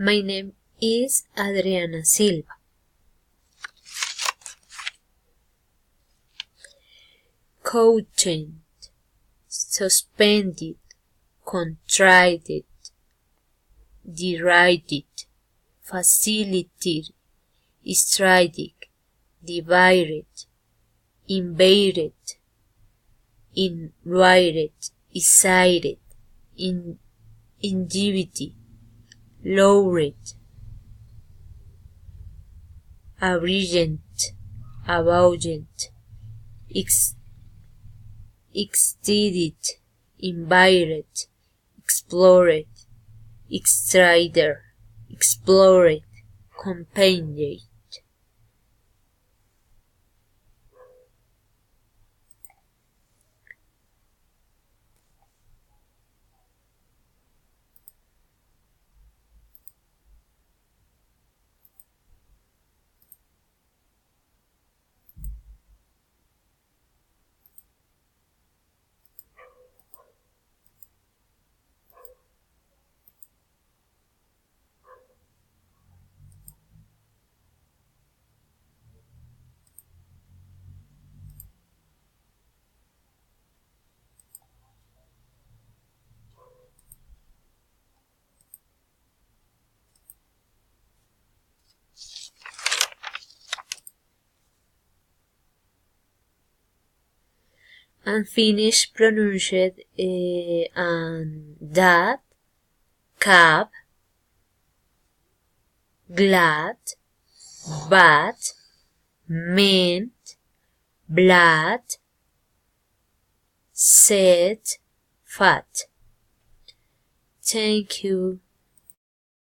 My name is Adriana Silva. Cautioned, suspended, contracted, derided, facilitated, strided, divided, invaded, invited, excited, ingenuity, lowered, aberrant, abundant, exceeded, invited, explored, extraded, explored, companioned. Unfinished pronounced and that, cab, glad, bad, meant, blood, said, fat. Thank you.